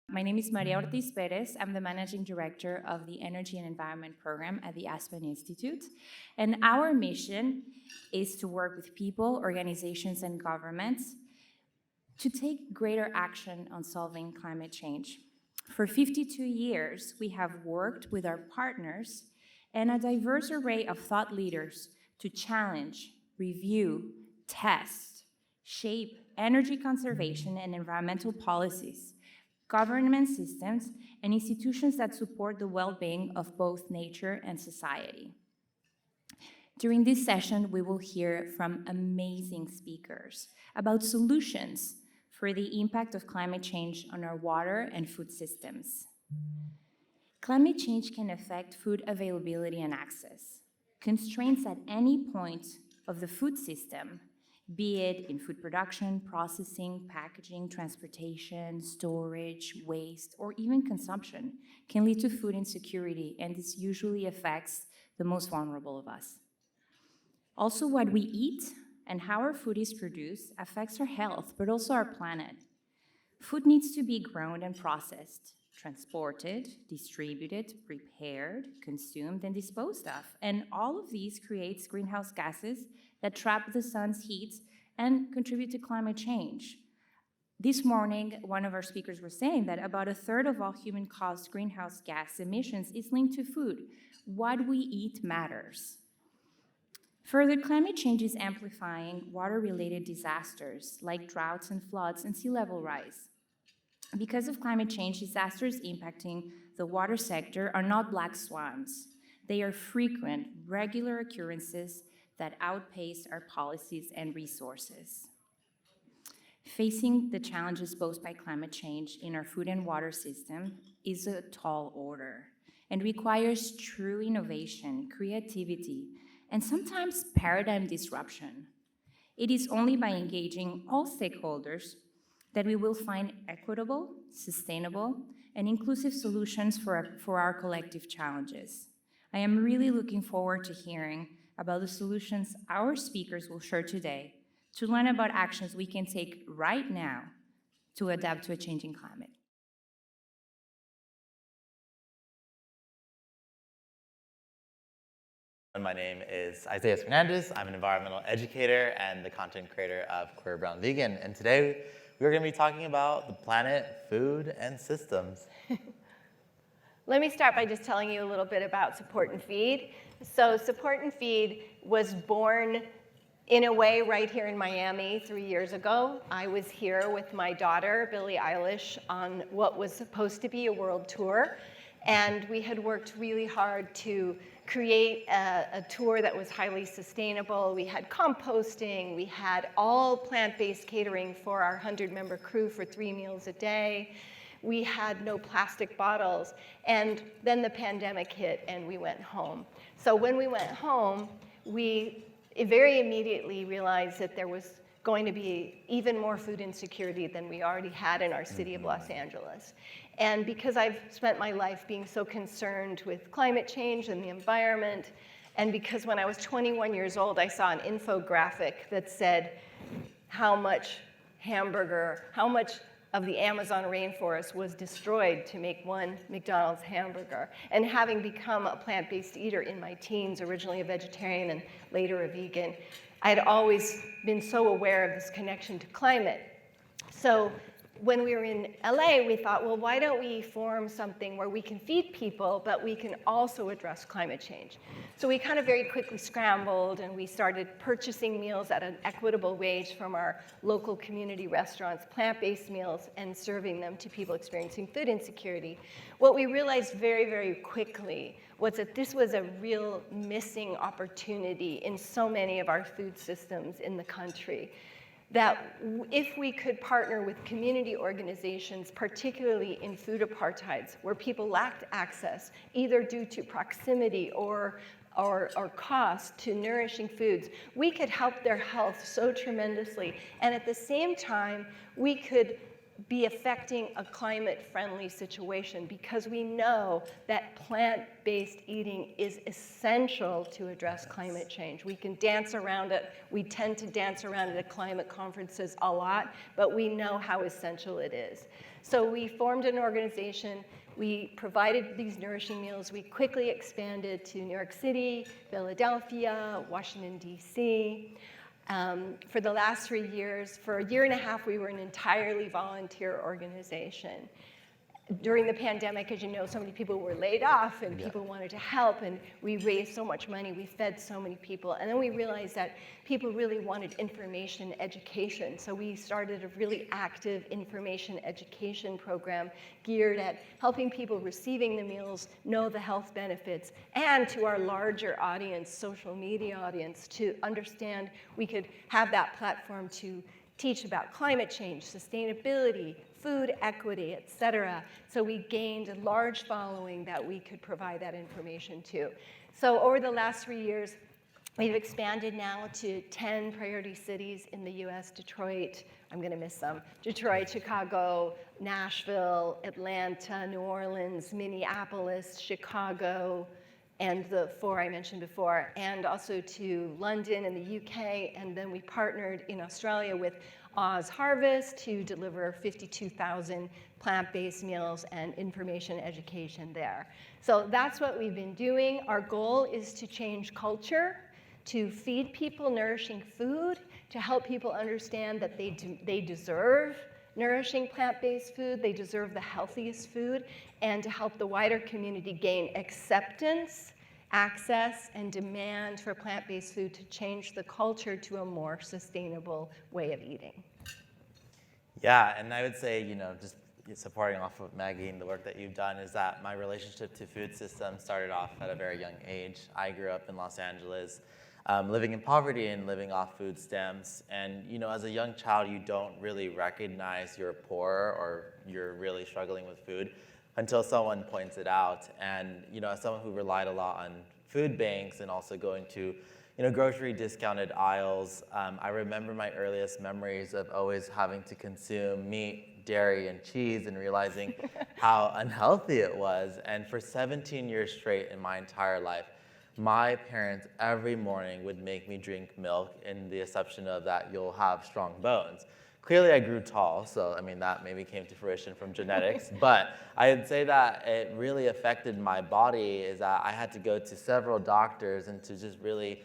My name is Maria Ortiz Perez. I'm the Managing Director of the Energy and Environment Program at the Aspen Institute. And our mission is to work with people, organizations, and governments to take greater action on solving climate change. For 52 years, we have worked with our partners and a diverse array of thought leaders to challenge, review, test, shape energy conservation and environmental policies, government systems, and institutions that support the well-being of both nature and society. During this session, we will hear from amazing speakers about solutions for the impact of climate change on our water and food systems. Climate change can affect food availability and access. Constraints at any point of the food system, be it in food production, processing, packaging, transportation, storage, waste, or even consumption, can lead to food insecurity, and this usually affects the most vulnerable of us. Also, what we eat and how our food is produced affects our health, but also our planet. Food needs to be grown and processed, transported, distributed, prepared, consumed, and disposed of. And all of these creates greenhouse gases that trap the sun's heat and contribute to climate change. This morning, one of our speakers was saying that about a third of all human-caused greenhouse gas emissions is linked to food. What we eat matters. Further, climate change is amplifying water-related disasters like droughts and floods and sea level rise. Because of climate change, disasters impacting the water sector are not black swans. They are frequent, regular occurrences that outpace our policies and resources. Facing the challenges posed by climate change in our food and water system is a tall order and requires true innovation, creativity, and sometimes paradigm disruption. It is only by engaging all stakeholders that we will find equitable, sustainable, and inclusive solutions for our collective challenges. I am really looking forward to hearing about the solutions our speakers will share today to learn about actions we can take right now to adapt to a changing climate. My name is Isaias Hernandez. I'm an environmental educator and the content creator of Queer Brown Vegan. And today we're going to be talking about the planet, food, and systems. Let me start by just telling you a little bit about Support and Feed. So Support and Feed was born in a way right here in Miami 3 years ago. I was here with my daughter, Billie Eilish, on what was supposed to be a world tour. And we had worked really hard to create a tour that was highly sustainable. We had composting, we had all plant-based catering for our 100-member crew for 3 meals a day. We had no plastic bottles. And then the pandemic hit and we went home. So when we went home, we very immediately realized that there was going to be even more food insecurity than we already had in our city of Los Angeles. And because I've spent my life being so concerned with climate change and the environment, and because when I was 21 years old, I saw an infographic that said how much of the Amazon rainforest was destroyed to make one McDonald's hamburger. And having become a plant-based eater in my teens, originally a vegetarian and later a vegan, I had always been so aware of this connection to climate. So when we were in LA, we thought, well, why don't we form something where we can feed people, but we can also address climate change? So we kind of very quickly scrambled, and we started purchasing meals at an equitable wage from our local community restaurants, plant-based meals, and serving them to people experiencing food insecurity. What we realized very, very quickly was that this was a real missing opportunity in so many of our food systems in the country. That if we could partner with community organizations, particularly in food apartheids, where people lacked access, either due to proximity or cost to nourishing foods, we could help their health so tremendously. And at the same time, we could be affecting a climate-friendly situation, because we know that plant-based eating is essential to address climate change. We can dance around it. We tend to dance around it at climate conferences a lot, but we know how essential it is. So we formed an organization. We provided these nourishing meals. We quickly expanded to New York City, Philadelphia, Washington, D.C. For the last 3 years, for a year and a half, we were an entirely volunteer organization. During the pandemic, as you know, so many people were laid off and people wanted to help, and we raised so much money, we fed so many people. And then we realized that people really wanted information education. So we started a really active information education program geared at helping people receiving the meals know the health benefits, and to our larger audience, social media audience, to understand we could have that platform to teach about climate change, sustainability, food equity, et cetera. So we gained a large following that we could provide that information to. So over the last 3 years, we've expanded now to 10 priority cities in the US, Detroit, I'm gonna miss some, Detroit, Chicago, Nashville, Atlanta, New Orleans, Minneapolis, Chicago, and the 4 I mentioned before, and also to London and the UK, and then we partnered in Australia with Oz Harvest to deliver 52,000 plant-based meals and information education there. So that's what we've been doing. Our goal is to change culture, to feed people nourishing food, to help people understand that they deserve nourishing plant-based food, they deserve the healthiest food, and to help the wider community gain acceptance, access, and demand for plant-based food to change the culture to a more sustainable way of eating. Yeah, and I would say, just supporting off of Maggie and the work that you've done, is that my relationship to food systems started off at a very young age. I grew up in Los Angeles, living in poverty and living off food stamps. And as a young child, you don't really recognize you're poor or you're really struggling with food until someone points it out. And as someone who relied a lot on food banks and also going to grocery discounted aisles, I remember my earliest memories of always having to consume meat, dairy, and cheese, and realizing how unhealthy it was. And for 17 years straight in my entire life, my parents every morning would make me drink milk in the assumption of that you'll have strong bones. Clearly I grew tall, so that maybe came to fruition from genetics, but I'd say that it really affected my body, is that I had to go to several doctors and to just really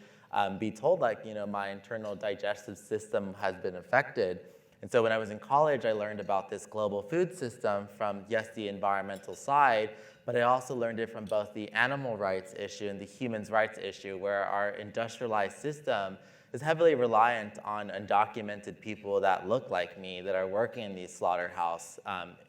be told my internal digestive system has been affected. And so when I was in college, I learned about this global food system from, yes, the environmental side, but I also learned it from both the animal rights issue and the human rights issue, where our industrialized system is heavily reliant on undocumented people that look like me, that are working in these slaughterhouse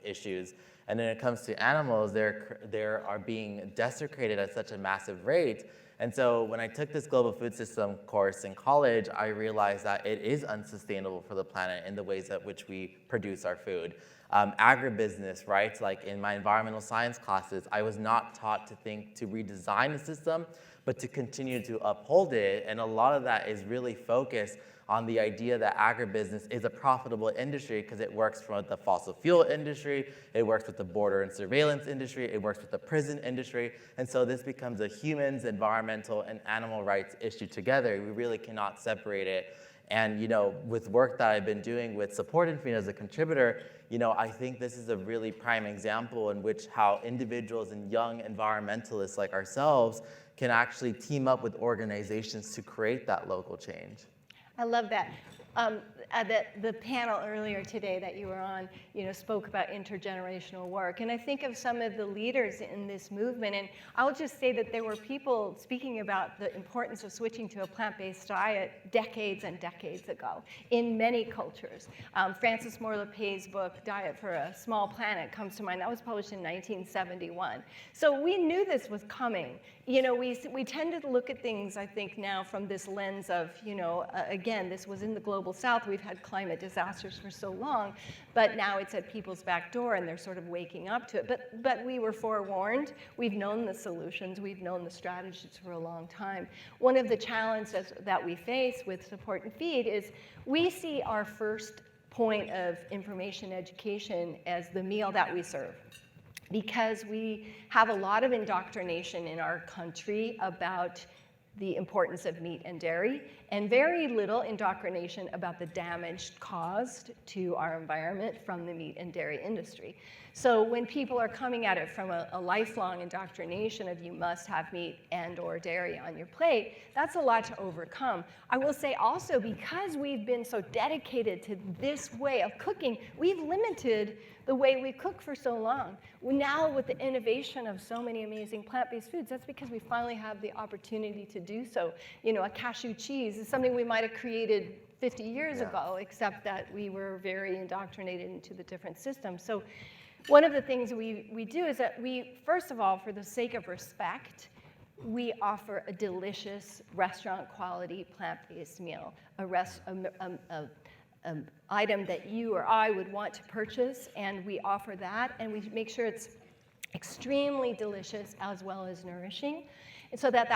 issues. And when it comes to animals, they are being desecrated at such a massive rate. And so when I took this global food system course in college, I realized that it is unsustainable for the planet in the ways at which we produce our food. Agribusiness, right? Like in my environmental science classes, I was not taught to think to redesign the system, but to continue to uphold it. And a lot of that is really focused on the idea that agribusiness is a profitable industry because it works for the fossil fuel industry, it works with the border and surveillance industry, it works with the prison industry. And so this becomes a humans, environmental, and animal rights issue together. We really cannot separate it. And with work that I've been doing with Support and Feed as a contributor, I think this is a really prime example in which how individuals and young environmentalists like ourselves can actually team up with organizations to create that local change. I love that. The panel earlier today that you were on, spoke about intergenerational work. And I think of some of the leaders in this movement, and I'll just say that there were people speaking about the importance of switching to a plant-based diet decades and decades ago in many cultures. Frances Moore Lepay's book, Diet for a Small Planet, comes to mind. That was published in 1971. So we knew this was coming. We tend to look at things, I think, now from this lens of, again, this was in the global south. We've had climate disasters for so long, but now it's at people's back door and they're sort of waking up to it. But we were forewarned. We've known the solutions. We've known the strategies for a long time. One of the challenges that we face with Support and Feed is we see our first point of information education as the meal that we serve. Because we have a lot of indoctrination in our country about the importance of meat and dairy, and very little indoctrination about the damage caused to our environment from the meat and dairy industry. So when people are coming at it from a lifelong indoctrination of you must have meat and or dairy on your plate, that's a lot to overcome. I will say also, because we've been so dedicated to this way of cooking, we've limited the way we cook for so long. Now with the innovation of so many amazing plant-based foods, that's because we finally have the opportunity to do so. You know, a cashew cheese is something we might have created 50 years ago, except that we were very indoctrinated into the different systems. So one of the things we do is that we, first of all, for the sake of respect, we offer a delicious restaurant quality plant-based meal, an item that you or I would want to purchase, and we offer that, and we make sure it's extremely delicious as well as nourishing. And so that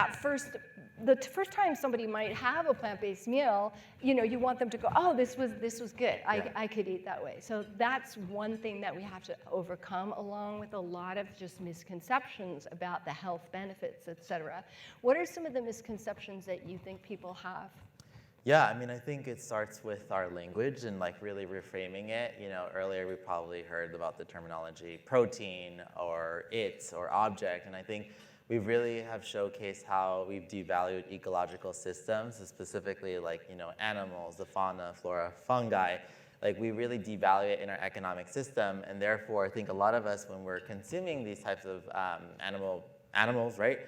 the first time somebody might have a plant-based meal, you know, you want them to go, oh, this was good. I could eat that way. So that's one thing that we have to overcome, along with a lot of just misconceptions about the health benefits, et cetera. What are some of the misconceptions that you think people have? Yeah, I mean, I think it starts with our language and like really reframing it. You know, earlier we probably heard about the terminology protein or it or object, and I think we really have showcased how we've devalued ecological systems, specifically like, you know, animals, the fauna, flora, fungi. Like we really devalue it in our economic system, and therefore I think a lot of us, when we're consuming these types of animals, right?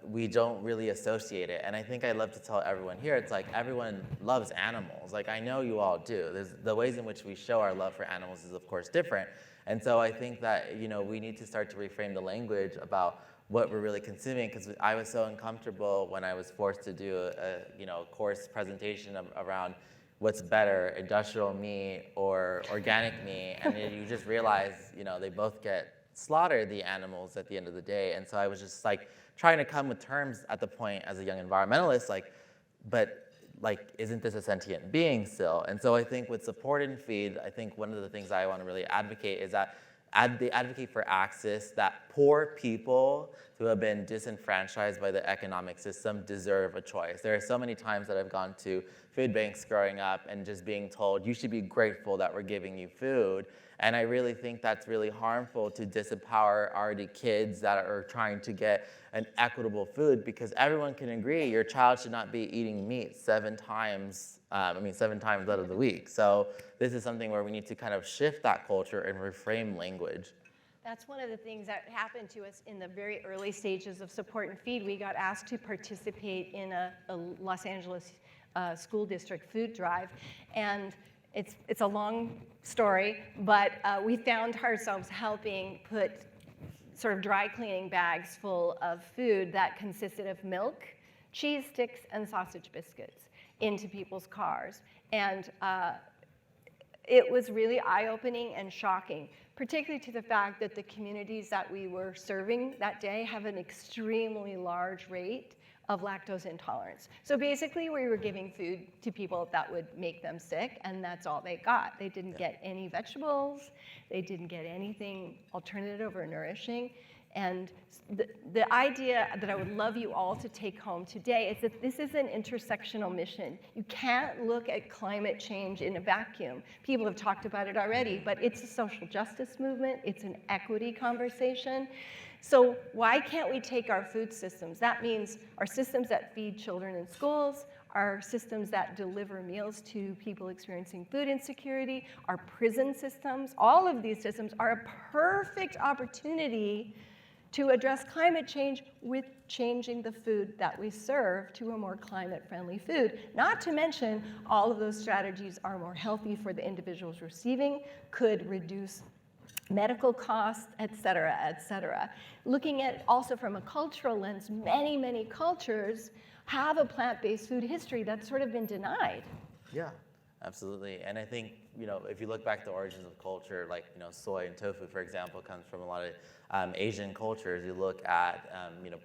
We don't really associate it. And I think I love to tell everyone here, it's like everyone loves animals. Like I know you all do. The ways in which we show our love for animals is of course different. And so I think that, you know, we need to start to reframe the language about what we're really consuming, because I was so uncomfortable when I was forced to do a course presentation around what's better, industrial meat or organic meat, and you just realize, you know, they both get slaughtered, the animals, at the end of the day. And so I was just like trying to come with terms at the point as a young environmentalist, like, but like, isn't this a sentient being still? And so I think with Support and Feed, I think one of the things I want to really advocate is that they advocate for access, that poor people who have been disenfranchised by the economic system deserve a choice. There are so many times that I've gone to food banks growing up and just being told, you should be grateful that we're giving you food. And I really think that's really harmful to disempower already kids that are trying to get an equitable food, because everyone can agree your child should not be eating meat 7 times out of the week. So this is something where we need to kind of shift that culture and reframe language. That's one of the things that happened to us in the very early stages of Support and Feed. We got asked to participate in a Los Angeles school district food drive, and it's a long story, but we found ourselves helping put sort of dry cleaning bags full of food that consisted of milk, cheese sticks, and sausage biscuits into people's cars. And it was really eye-opening and shocking, particularly to the fact that the communities that we were serving that day have an extremely large rate of lactose intolerance. So basically we were giving food to people that would make them sick, and that's all they got. They didn't get any vegetables, they didn't get anything alternative or nourishing. And the idea that I would love you all to take home today is that this is an intersectional mission. You can't look at climate change in a vacuum. People have talked about it already, but it's a social justice movement, it's an equity conversation. So why can't we take our food systems? That means our systems that feed children in schools, our systems that deliver meals to people experiencing food insecurity, our prison systems, all of these systems are a perfect opportunity to address climate change with changing the food that we serve to a more climate-friendly food. Not to mention, all of those strategies are more healthy for the individuals receiving, could reduce medical costs, et cetera, et cetera. Looking at also from a cultural lens, many, many cultures have a plant-based food history that's sort of been denied. Yeah. Absolutely. And I think, if you look back at the origins of culture, like, soy and tofu, for example, comes from a lot of Asian cultures. You look at,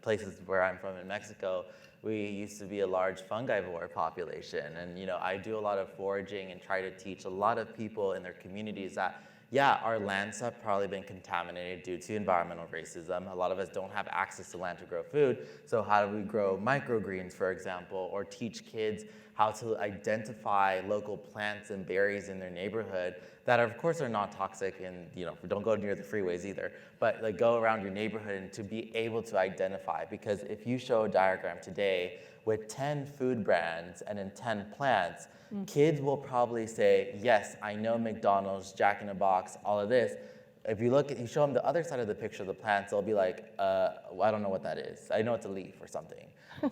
places where I'm from in Mexico, we used to be a large fungivore population. And, I do a lot of foraging and try to teach a lot of people in their communities that, yeah, our lands have probably been contaminated due to environmental racism. A lot of us don't have access to land to grow food. So how do we grow microgreens, for example, or teach kids how to identify local plants and berries in their neighborhood that, of course, are not toxic and, don't go near the freeways either, but like go around your neighborhood and to be able to identify. Because if you show a diagram today with 10 food brands and then 10 plants, kids will probably say, yes, I know McDonald's, Jack in the Box, all of this. If you show them the other side of the picture of the plants, they'll be like, well, I don't know what that is. I know it's a leaf or something.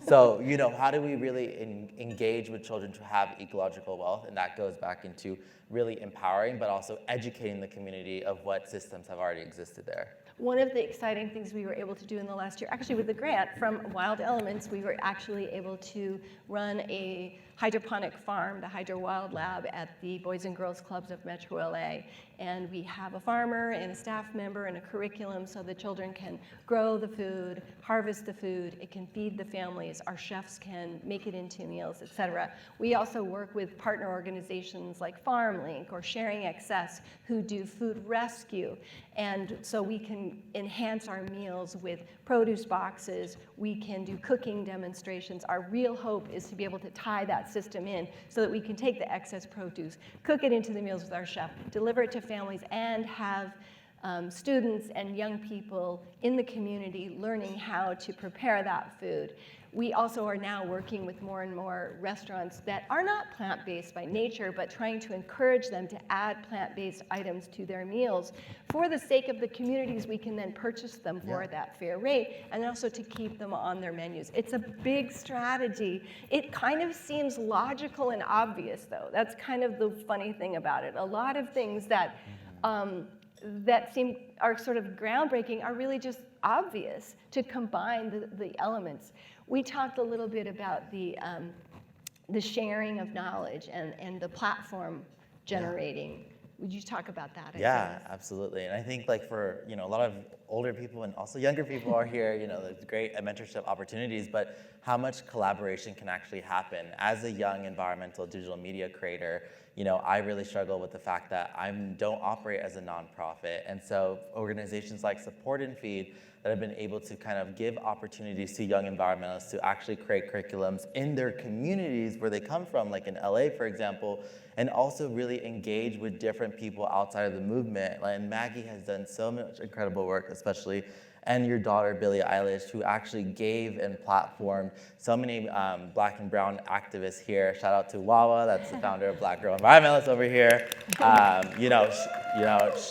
So, how do we really engage with children to have ecological wealth? And that goes back into really empowering, but also educating the community of what systems have already existed there. One of the exciting things we were able to do in the last year, actually with the grant from Wild Elements, we were actually able to run a hydroponic farm, the Hydro Wild Lab, at the Boys and Girls Clubs of Metro LA. And we have a farmer and a staff member and a curriculum so the children can grow the food, harvest the food, it can feed the families, our chefs can make it into meals, etc. We also work with partner organizations like FarmLink or Sharing Excess who do food rescue. And so we can enhance our meals with produce boxes, we can do cooking demonstrations. Our real hope is to be able to tie that system in so that we can take the excess produce, cook it into the meals with our chef, deliver it to families, and have students and young people in the community learning how to prepare that food. We also are now working with more and more restaurants that are not plant-based by nature, but trying to encourage them to add plant-based items to their meals. For the sake of the communities, we can then purchase them for that fair rate, and also to keep them on their menus. It's a big strategy. It kind of seems logical and obvious, though. That's kind of the funny thing about it. A lot of things that are sort of groundbreaking are really just obvious to combine the elements. We talked a little bit about the sharing of knowledge and the platform generating. Would you talk about that? Yeah, absolutely. And I think like for, a lot of older people and also younger people are here, there's great mentorship opportunities, but how much collaboration can actually happen? As a young environmental digital media creator, I really struggle with the fact that I don't operate as a nonprofit. And so organizations like Support and Feed that have been able to kind of give opportunities to young environmentalists to actually create curriculums in their communities where they come from, like in LA, for example, and also really engage with different people outside of the movement. And Maggie has done so much incredible work, especially, and your daughter, Billie Eilish, who actually gave and platformed so many Black and brown activists here. Shout out to Wawa, that's the founder of Black Girl Environmentalists over here.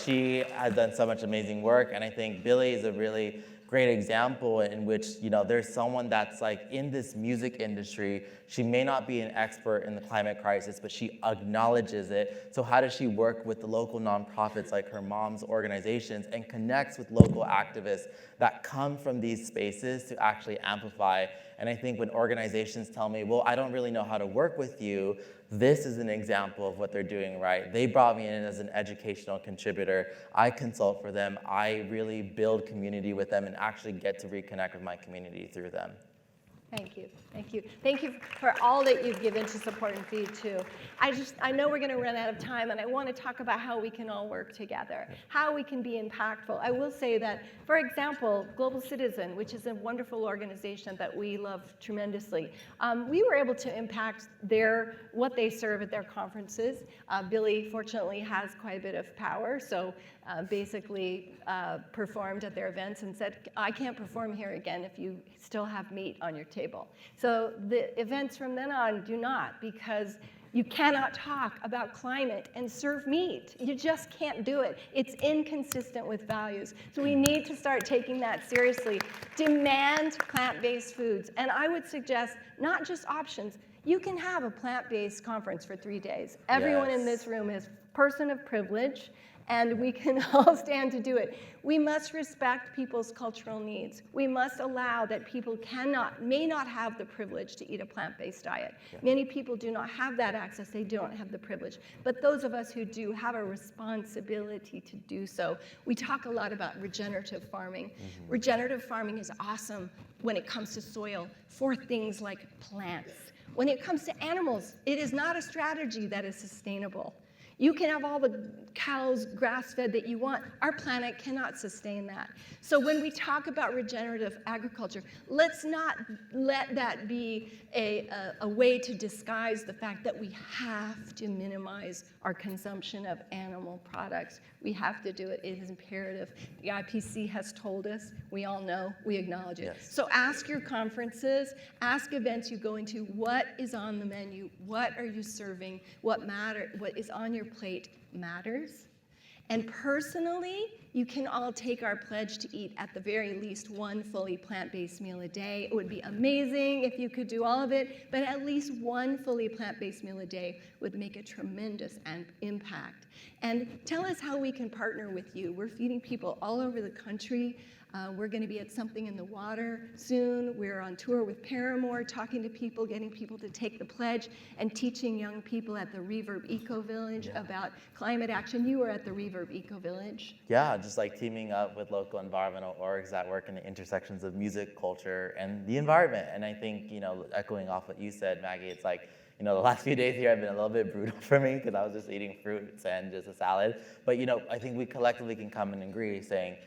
She has done so much amazing work, and I think Billie is a really great example in which, there's someone that's like in this music industry. She may not be an expert in the climate crisis, but she acknowledges it. So how does she work with the local nonprofits like her mom's organizations and connects with local activists that come from these spaces to actually amplify? And I think when organizations tell me, well, I don't really know how to work with you, this is an example of what they're doing right. They brought me in as an educational contributor. I consult for them. I really build community with them and actually get to reconnect with my community through them. Thank you, thank you. Thank you for all that you've given to Support and Feed too. I know we're gonna run out of time and I wanna talk about how we can all work together, how we can be impactful. I will say that, for example, Global Citizen, which is a wonderful organization that we love tremendously, we were able to impact what they serve at their conferences. Billie fortunately has quite a bit of power, so basically performed at their events and said, I can't perform here again if you still have meat on your table. So the events from then on do not, because you cannot talk about climate and serve meat. You just can't do it. It's inconsistent with values. So we need to start taking that seriously. Demand plant-based foods. And I would suggest not just options. You can have a plant-based conference for 3 days. Everyone in this room is person of privilege, and we can all stand to do it. We must respect people's cultural needs. We must allow that people may not have the privilege to eat a plant-based diet. Yeah. Many people do not have that access. They don't have the privilege. But those of us who do have a responsibility to do so. We talk a lot about regenerative farming. Mm-hmm. Regenerative farming is awesome when it comes to soil for things like plants. When it comes to animals, it is not a strategy that is sustainable. You can have all the cows grass-fed that you want. Our planet cannot sustain that. So when we talk about regenerative agriculture, let's not let that be a way to disguise the fact that we have to minimize our consumption of animal products. We have to do it. It is imperative. The IPC has told us. We all know. We acknowledge it. Yes. So ask your conferences, ask events you go into, what is on the menu? What are you serving? What is on your plate matters. And personally, you can all take our pledge to eat at the very least one fully plant-based meal a day. It would be amazing if you could do all of it, but at least one fully plant-based meal a day would make a tremendous impact. And tell us how we can partner with you. We're feeding people all over the country. We're going to be at Something in the Water soon. We're on tour with Paramore, talking to people, getting people to take the pledge, and teaching young people at the Reverb Eco Village about climate action. You were at the Reverb Eco Village. Yeah, just like teaming up with local environmental orgs that work in the intersections of music, culture, and the environment. And I think, echoing off what you said, Maggie, it's like, the last few days here have been a little bit brutal for me because I was just eating fruits and just a salad. But, I think we collectively can come and agree saying,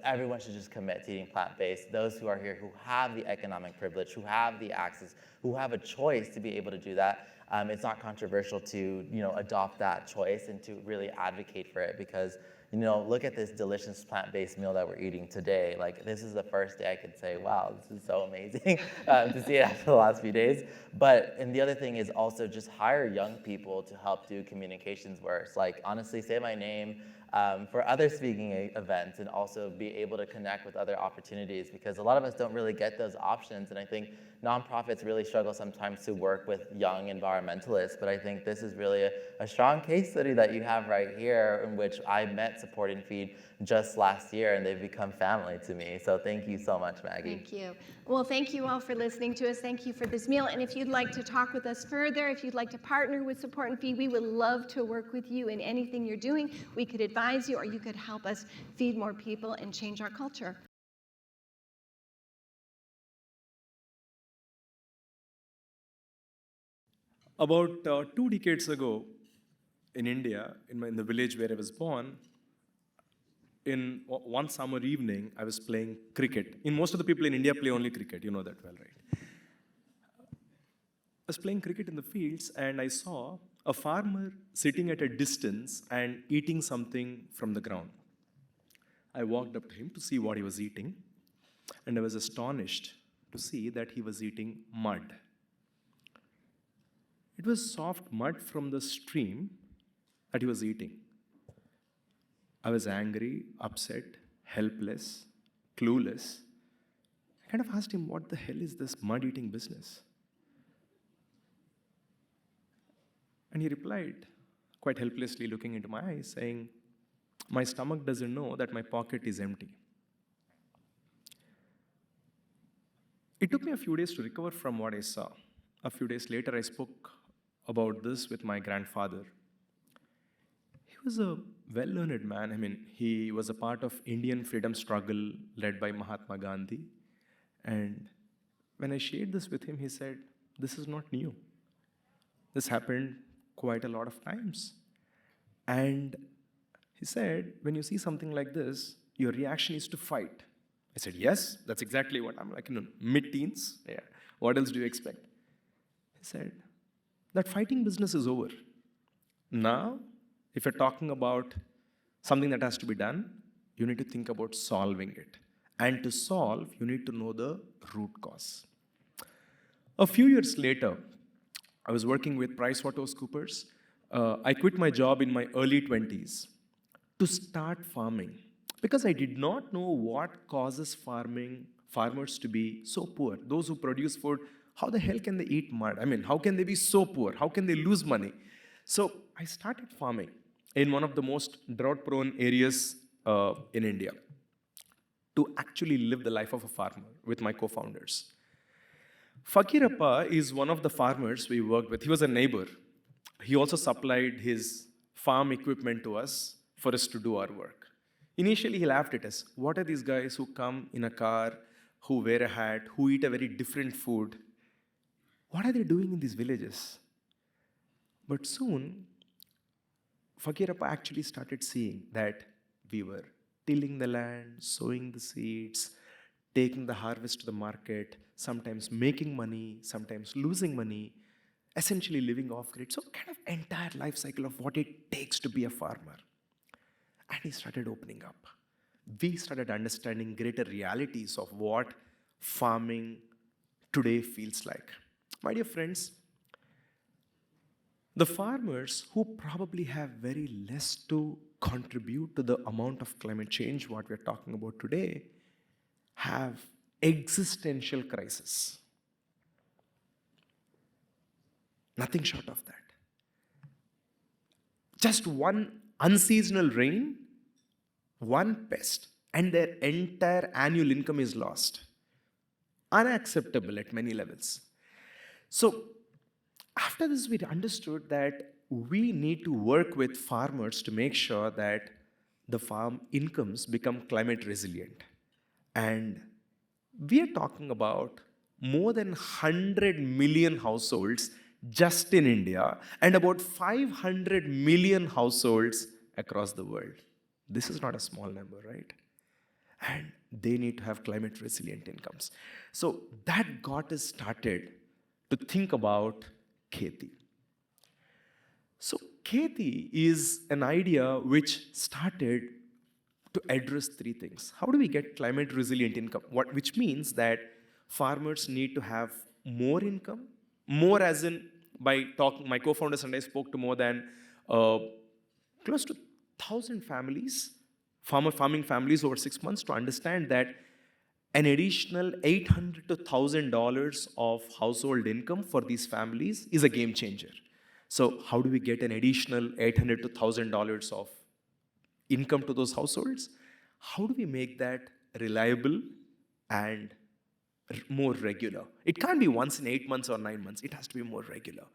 everyone should just commit to eating plant-based. Those who are here who have the economic privilege, who have the access, who have a choice to be able to do that, it's not controversial to, adopt that choice and to really advocate for it because, look at this delicious plant-based meal that we're eating today. Like, this is the first day I could say, wow, this is so amazing to see it after the last few days. And the other thing is also just hire young people to help do communications work. Like, honestly, say my name for other speaking events and also be able to connect with other opportunities because a lot of us don't really get those options. And I think nonprofits really struggle sometimes to work with young environmentalists, but I think this is really a strong case study that you have right here in which I met Support and Feed just last year and they've become family to me. So thank you so much, Maggie. Thank you. Well, thank you all for listening to us. Thank you for this meal. And if you'd like to talk with us further, if you'd like to partner with Support and Feed, we would love to work with you in anything you're doing. We could advise you or you could help us feed more people and change our culture. About 2 decades ago, in India, in the village where I was born, in one summer evening, I was playing cricket. Most of the people in India play only cricket, you know that well, right? I was playing cricket in the fields, and I saw a farmer sitting at a distance and eating something from the ground. I walked up to him to see what he was eating, and I was astonished to see that he was eating mud. It was soft mud from the stream that he was eating. I was angry, upset, helpless, clueless. I kind of asked him, what the hell is this mud-eating business? And he replied, quite helplessly looking into my eyes, saying, my stomach doesn't know that my pocket is empty. It took me a few days to recover from what I saw. A few days later, I spoke about this with my grandfather. He was a well-learned man. He was a part of Indian freedom struggle led by Mahatma Gandhi. And when I shared this with him, he said, this is not new. This happened quite a lot of times. And he said, when you see something like this, your reaction is to fight. I said, yes, that's exactly what I'm like, mid-teens. Yeah. What else do you expect? He said, that fighting business is over. Now, if you're talking about something that has to be done, you need to think about solving it. And to solve, you need to know the root cause. A few years later, I was working with PricewaterhouseCoopers. I quit my job in my early 20s to start farming because I did not know what causes farmers to be so poor. Those who produce food, how the hell can they eat mud? How can they be so poor? How can they lose money? So I started farming. in one of the most drought-prone areas in India to actually live the life of a farmer with my co-founders. Fakirappa is one of the farmers we worked with. He was a neighbor. He also supplied his farm equipment to us for us to do our work. Initially, he laughed at us. What are these guys who come in a car, who wear a hat, who eat a very different food? What are they doing in these villages? But soon, Fakirappa actually started seeing that we were tilling the land, sowing the seeds, taking the harvest to the market, sometimes making money, sometimes losing money, essentially living off grid. So kind of entire life cycle of what it takes to be a farmer. And he started opening up. We started understanding greater realities of what farming today feels like. My dear friends, the farmers who probably have very less to contribute to the amount of climate change what we're talking about today have existential crisis. Nothing short of that. Just one unseasonal rain, one pest, and their entire annual income is lost. Unacceptable at many levels. So, after this, we understood that we need to work with farmers to make sure that the farm incomes become climate resilient. And we are talking about more than 100 million households just in India and about 500 million households across the world. This is not a small number, right? And they need to have climate resilient incomes. So that got us started to think about Kheti. So Kheti is an idea which started to address three things. How do we get climate resilient income? Which means that farmers need to have more income, more as in by talking, my co-founders and I spoke to more than close to 1,000 families, farming families over 6 months to understand that an additional $800 to $1,000 of household income for these families is a game changer. So how do we get an additional $800 to $1,000 of income to those households? How do we make that reliable and more regular? It can't be once in 8 months or 9 months. It has to be more regular.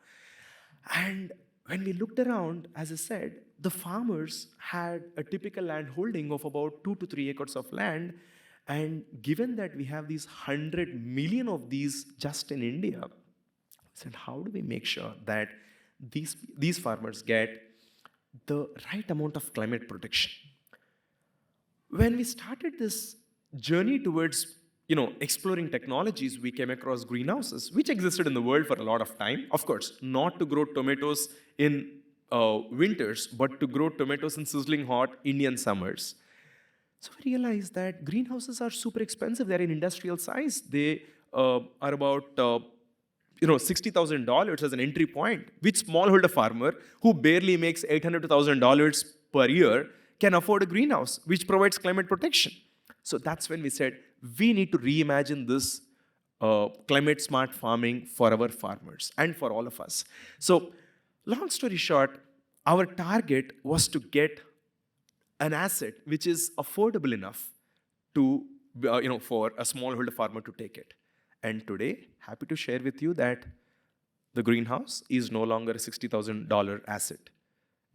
And when we looked around, as I said, the farmers had a typical land holding of about 2 to 3 acres of land. And given that we have these 100 million of these just in India, I said, how do we make sure that these farmers get the right amount of climate protection? When we started this journey towards exploring technologies, we came across greenhouses, which existed in the world for a lot of time. Of course, not to grow tomatoes in winters, but to grow tomatoes in sizzling hot Indian summers. So we realized that greenhouses are super expensive. They're in industrial size. They are about $60,000 as an entry point, which smallholder farmer who barely makes $800 to $1,000 per year can afford a greenhouse, which provides climate protection. So that's when we said, we need to reimagine this climate smart farming for our farmers and for all of us. So long story short, our target was to get an asset which is affordable enough to, for a smallholder farmer to take it. And today, happy to share with you that the greenhouse is no longer a $60,000 asset.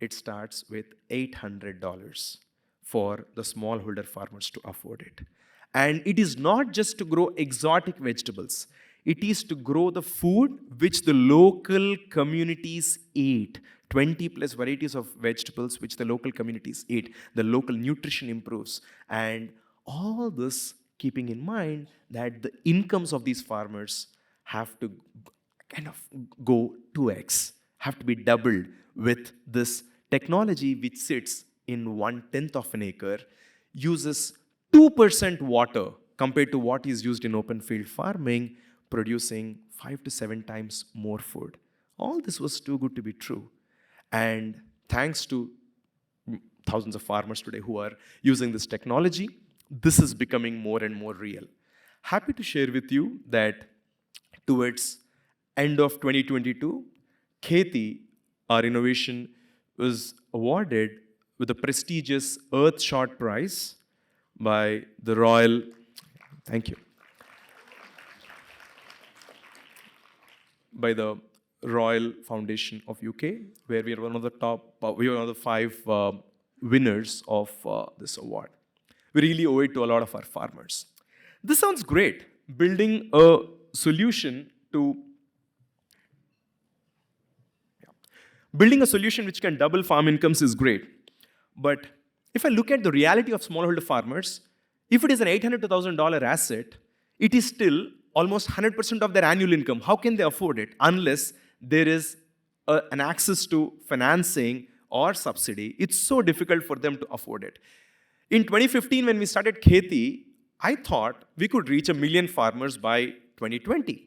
It starts with $800 for the smallholder farmers to afford it. And it is not just to grow exotic vegetables. It is to grow the food which the local communities eat. 20 plus varieties of vegetables which the local communities eat. The local nutrition improves. And all this keeping in mind that the incomes of these farmers have to kind of go 2x, have to be doubled with this technology which sits in 1/10 of an acre, uses 2% water compared to what is used in open field farming, producing 5 to 7 times more food. All this was too good to be true. And thanks to thousands of farmers today who are using this technology, this is becoming more and more real. Happy to share with you that towards end of 2022, Kheti, our innovation, was awarded with the prestigious Earthshot Prize by the Royal, thank you, by the Royal Foundation of UK, where we are one of the we are one of the 5 winners of this award. We really owe it to a lot of our farmers. This sounds great, building a solution to building a solution which can double farm incomes is great. But if I look at the reality of smallholder farmers, if it is an $800 to $1,000 asset, it is still almost 100% of their annual income. How can they afford it unless there is an access to financing or subsidy? It's so difficult for them to afford it. In 2015, when we started Kheti, I thought we could reach 1 million farmers by 2020.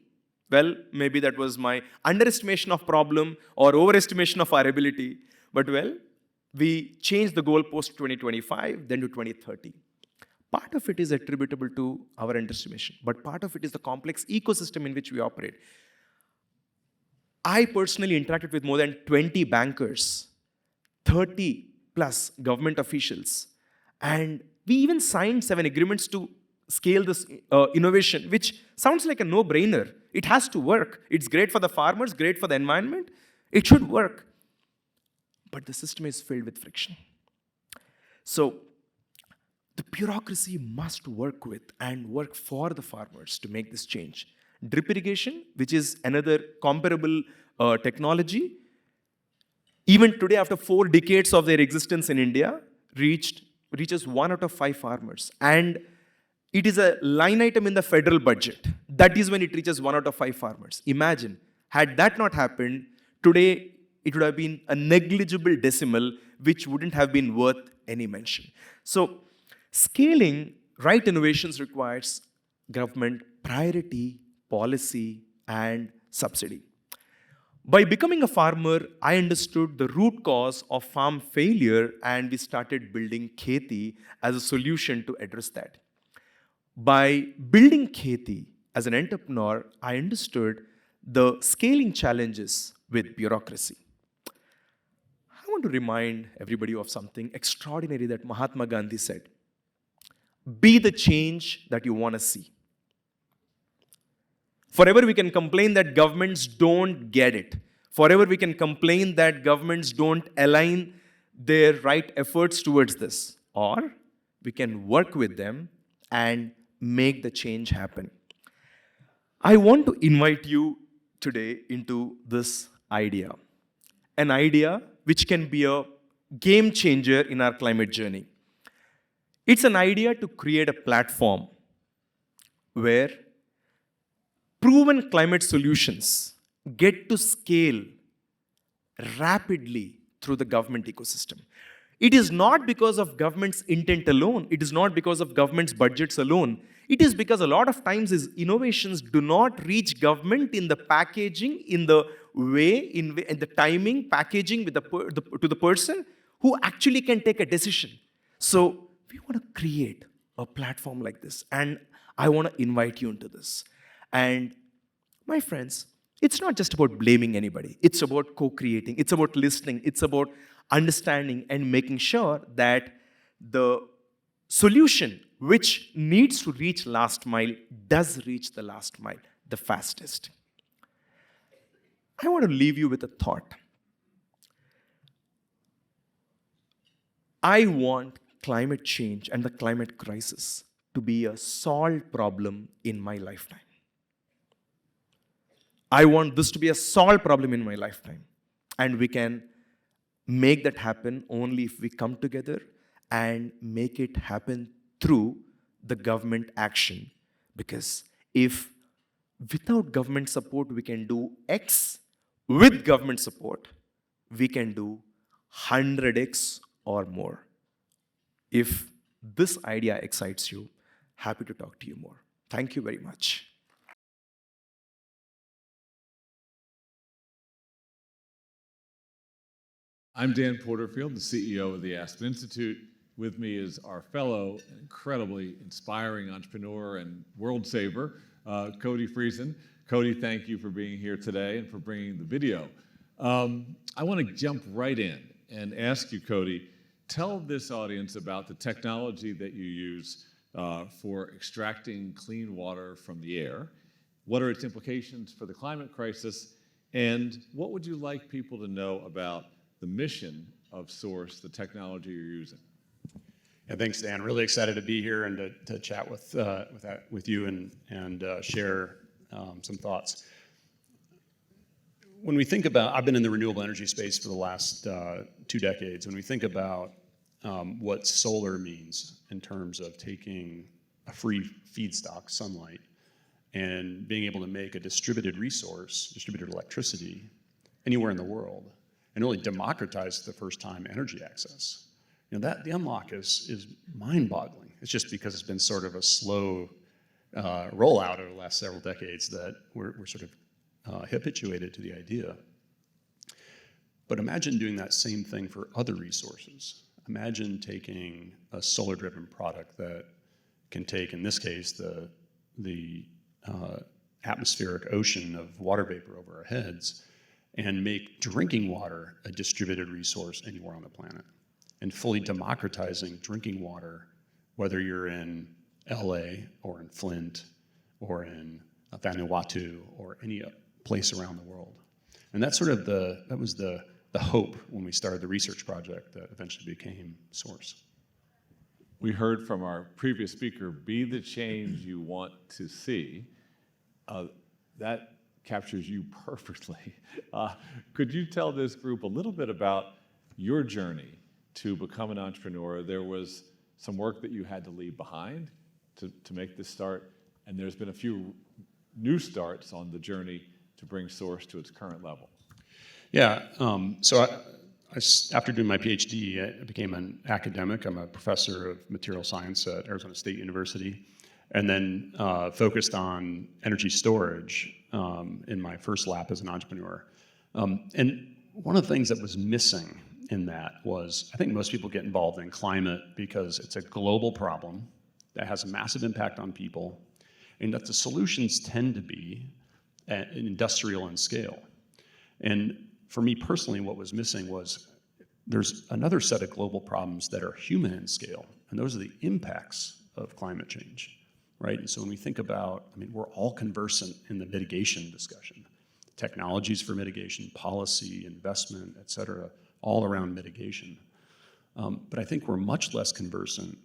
Well, maybe that was my underestimation of problem or overestimation of our ability. But well, we changed the goalpost to 2025, then to 2030. Part of it is attributable to our underestimation, but part of it is the complex ecosystem in which we operate. I personally interacted with more than 20 bankers, 30 plus government officials, and we even signed 7 agreements to scale this innovation, which sounds like a no-brainer. It has to work. It's great for the farmers, great for the environment. It should work. But the system is filled with friction. So the bureaucracy must work with and work for the farmers to make this change. Drip irrigation, which is another comparable technology, even today, after 4 decades of their existence in India, reaches 1 out of 5 farmers. And it is a line item in the federal budget. That is when it reaches 1 out of 5 farmers. Imagine, had that not happened, today it would have been a negligible decimal which wouldn't have been worth any mention. So scaling right innovations requires government priority, policy, and subsidy. By becoming a farmer, I understood the root cause of farm failure, and we started building Kheti as a solution to address that. By building Kheti as an entrepreneur, I understood the scaling challenges with bureaucracy. I want to remind everybody of something extraordinary that Mahatma Gandhi said. Be the change that you want to see. Forever we can complain that governments don't get it. Forever we can complain that governments don't align their right efforts towards this. Or we can work with them and make the change happen. I want to invite you today into this idea. An idea which can be a game changer in our climate journey. It's an idea to create a platform where proven climate solutions get to scale rapidly through the government ecosystem. It is not because of government's intent alone. It is not because of government's budgets alone. It is because a lot of times these innovations do not reach government in the packaging, in the way, in the timing, packaging with to the person who actually can take a decision. So we want to create a platform like this, and I want to invite you into this. And my friends, it's not just about blaming anybody. It's about co-creating. It's about listening. It's about understanding and making sure that the solution which needs to reach last mile does reach the last mile the fastest. I want to leave you with a thought. I want climate change and the climate crisis to be a solved problem in my lifetime. I want this to be a solved problem in my lifetime. And we can make that happen only if we come together and make it happen through the government action. Because if without government support we can do X, with government support we can do 100X or more. If this idea excites you, happy to talk to you more. Thank you very much. I'm Dan Porterfield, the CEO of the Aspen Institute. With me is our fellow, incredibly inspiring entrepreneur and world saver, Cody Friesen. Cody, thank you for being here today and for bringing the video. I want to jump right in and ask you, Cody, tell this audience about the technology that you use for extracting clean water from the air. What are its implications for the climate crisis? And what would you like people to know about the mission of Source, the technology you're using? Yeah, thanks, Dan. Really excited to be here and to chat with you and share some thoughts. When we think about, I've been in the renewable energy space for the last 2 decades. When we think about what solar means in terms of taking a free feedstock, sunlight, and being able to make a distributed resource, distributed electricity, anywhere in the world, and really democratize for the first time energy access. That the unlock is mind-boggling. It's just because it's been sort of a slow rollout over the last several decades that we're sort of habituated to the idea. But imagine doing that same thing for other resources. Imagine taking a solar-driven product that can take, in this case, the atmospheric ocean of water vapor over our heads and make drinking water a distributed resource anywhere on the planet, and fully democratizing drinking water, whether you're in LA or in Flint or in Vanuatu or any place around the world. And that's sort of that was the hope when we started the research project that eventually became Source. We heard from our previous speaker, be the change you want to see. That captures you perfectly. Could you tell this group a little bit about your journey to become an entrepreneur? There was some work that you had to leave behind to make this start, and there's been a few new starts on the journey to bring Source to its current level. Yeah, so after doing my PhD, I became an academic. I'm a professor of material science at Arizona State University, and then focused on energy storage in my first lap as an entrepreneur. And one of the things that was missing in that was, I think most people get involved in climate because it's a global problem that has a massive impact on people, and that the solutions tend to be industrial in scale. And for me personally, what was missing was there's another set of global problems that are human in scale, and those are the impacts of climate change, right? And so when we think about, we're all conversant in the mitigation discussion. Technologies for mitigation, policy, investment, et cetera, all around mitigation. But I think we're much less conversant.